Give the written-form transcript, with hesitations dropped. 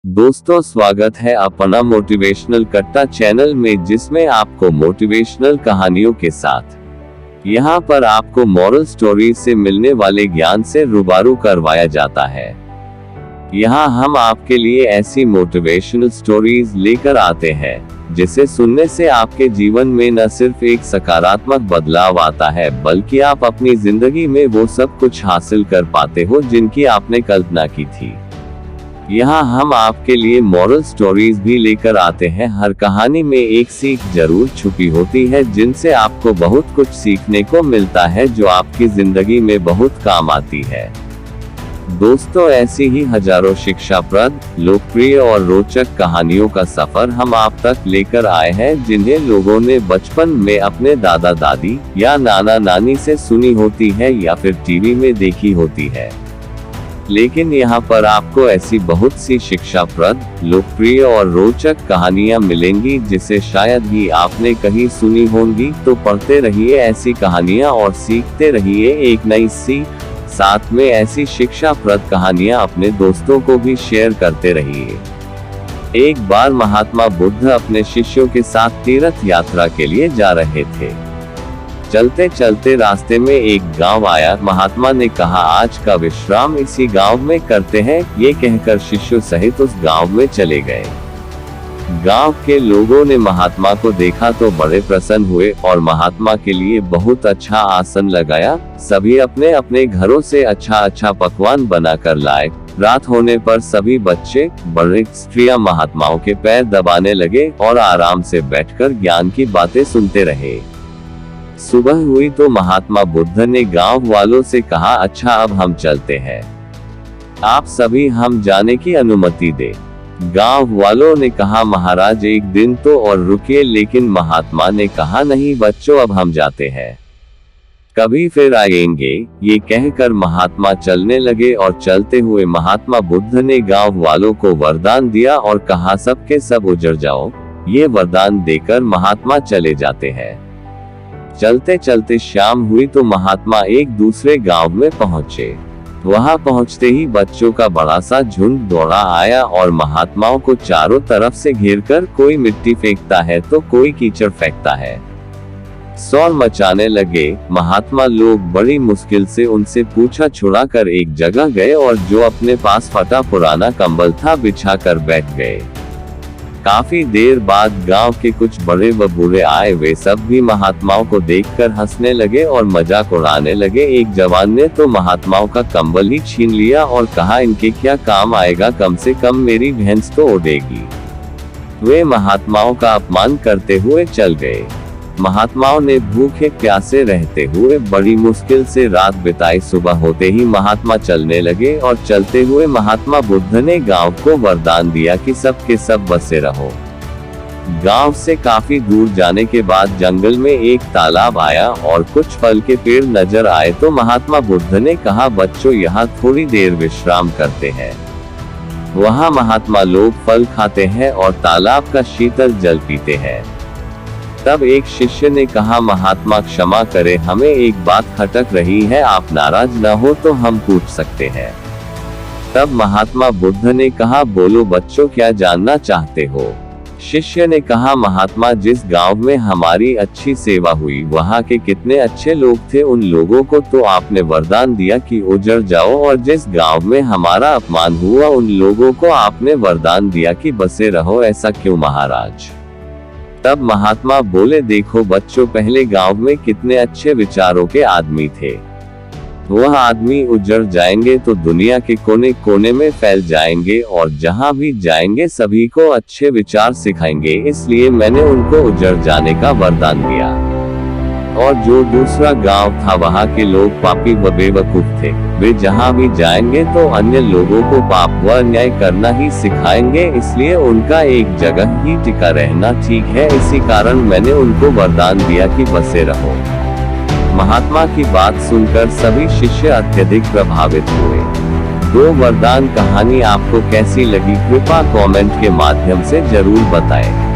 दोस्तों, स्वागत है अपना मोटिवेशनल कट्टा चैनल में, जिसमें आपको मोटिवेशनल कहानियों के साथ यहाँ पर आपको मॉरल स्टोरीज से मिलने वाले ज्ञान से रूबरू करवाया जाता है। यहाँ हम आपके लिए ऐसी मोटिवेशनल स्टोरीज लेकर आते हैं जिसे सुनने से आपके जीवन में न सिर्फ एक सकारात्मक बदलाव आता है, बल्कि आप अपनी जिंदगी में वो सब कुछ हासिल कर पाते हो जिनकी आपने कल्पना की थी। यहाँ हम आपके लिए मॉरल स्टोरीज भी लेकर आते हैं। हर कहानी में एक सीख जरूर छुपी होती है, जिनसे आपको बहुत कुछ सीखने को मिलता है, जो आपकी जिंदगी में बहुत काम आती है। दोस्तों, ऐसी ही हजारों शिक्षाप्रद, लोकप्रिय और रोचक कहानियों का सफर हम आप तक लेकर आए हैं, जिन्हें लोगों ने बचपन में अपने दादा दादी या नाना नानी से सुनी होती है या फिर टीवी में देखी होती है। लेकिन यहाँ पर आपको ऐसी बहुत सी शिक्षाप्रद, लोकप्रिय और रोचक कहानियाँ मिलेंगी जिसे शायद ही आपने कहीं सुनी होंगी। तो पढ़ते रहिए ऐसी कहानियाँ और सीखते रहिए एक नई सीख। साथ में ऐसी शिक्षाप्रद कहानियाँ अपने दोस्तों को भी शेयर करते रहिए। एक बार महात्मा बुद्ध अपने शिष्यों के साथ तीर्थ यात्रा के लिए जा रहे थे। चलते चलते रास्ते में एक गांव आया। महात्मा ने कहा, आज का विश्राम इसी गांव में करते हैं। ये कहकर शिष्यों सहित उस गांव में चले गए। गांव के लोगों ने महात्मा को देखा तो बड़े प्रसन्न हुए और महात्मा के लिए बहुत अच्छा आसन लगाया। सभी अपने अपने घरों से अच्छा पकवान बनाकर लाए। रात होने पर सभी बच्चे, बड़े, स्त्रियां महात्माओं के पैर दबाने लगे और आराम से बैठकर ज्ञान की बातें सुनते रहे। सुबह हुई तो महात्मा बुद्ध ने गांव वालों से कहा, अच्छा अब हम चलते हैं, आप सभी हम जाने की अनुमति दे। गांव वालों ने कहा, महाराज एक दिन तो और रुकिए। लेकिन महात्मा ने कहा, नहीं बच्चों, अब हम जाते हैं, कभी फिर आएंगे। ये कहकर महात्मा चलने लगे और चलते हुए महात्मा बुद्ध ने गांव वालों को वरदान दिया और कहा, सबके सब उजड़ जाओ। ये वरदान देकर महात्मा चले जाते हैं। चलते चलते शाम हुई तो महात्मा एक दूसरे गांव में पहुंचे। वहां पहुंचते ही बच्चों का बड़ा सा झुंड दौड़ा आया और महात्माओं को चारों तरफ से घेरकर कोई मिट्टी फेंकता है तो कोई कीचड़ फेंकता है। शोर मचाने लगे। महात्मा लोग बड़ी मुश्किल से उनसे पूछा छुड़ाकर एक जगह गए और जो अपने पास फटा पुराना कंबल था बिछाकर बैठ गए। काफी देर बाद गांव के कुछ बड़े व बूढ़े आए। वे सब भी महात्माओं को देखकर हंसने लगे और मजाक उड़ाने लगे। एक जवान ने तो महात्माओं का कंबल ही छीन लिया और कहा, इनके क्या काम आएगा, कम से कम मेरी भैंस तो उड़ेगी। वे महात्माओं का अपमान करते हुए चल गए। महात्माओं ने भूखे प्यासे रहते हुए बड़ी मुश्किल से रात बिताई। सुबह होते ही महात्मा चलने लगे और चलते हुए महात्मा बुद्ध ने गांव को वरदान दिया कि सब के सब बसे रहो। गांव से काफी दूर जाने के बाद जंगल में एक तालाब आया और कुछ फल के पेड़ नजर आए तो महात्मा बुद्ध ने कहा, बच्चों यहाँ थोड़ी देर विश्राम करते हैं। वहाँ महात्मा लोग फल खाते हैं और तालाब का शीतल जल पीते हैं। तब एक शिष्य ने कहा, महात्मा क्षमा करें, हमें एक बात खटक रही है, आप नाराज न हो तो हम पूछ सकते हैं। तब महात्मा बुद्ध ने कहा, बोलो बच्चों, क्या जानना चाहते हो। शिष्य ने कहा, महात्मा, जिस गांव में हमारी अच्छी सेवा हुई वहां के कितने अच्छे लोग थे, उन लोगों को तो आपने वरदान दिया कि उजड़ जाओ, और जिस गांव में हमारा अपमान हुआ उन लोगों को आपने वरदान दिया कि बसे रहो। ऐसा क्यों महाराज। तब महात्मा बोले, देखो बच्चों, पहले गांव में कितने अच्छे विचारों के आदमी थे। वह आदमी उजड़ जाएंगे तो दुनिया के कोने कोने में फैल जाएंगे और जहां भी जाएंगे सभी को अच्छे विचार सिखाएंगे। इसलिए मैंने उनको उजड़ जाने का वरदान दिया। और जो दूसरा गांव था वहां के लोग पापी व बेवकूफ थे। वे जहां भी जाएंगे तो अन्य लोगों को पाप व अन्याय करना ही सिखाएंगे। इसलिए उनका एक जगह ही टिका रहना ठीक है। इसी कारण मैंने उनको वरदान दिया कि बसे रहो। महात्मा की बात सुनकर सभी शिष्य अत्यधिक प्रभावित हुए। दो वरदान कहानी आपको कैसी लगी, कृपया कमेंट के माध्यम से जरूर बताएं।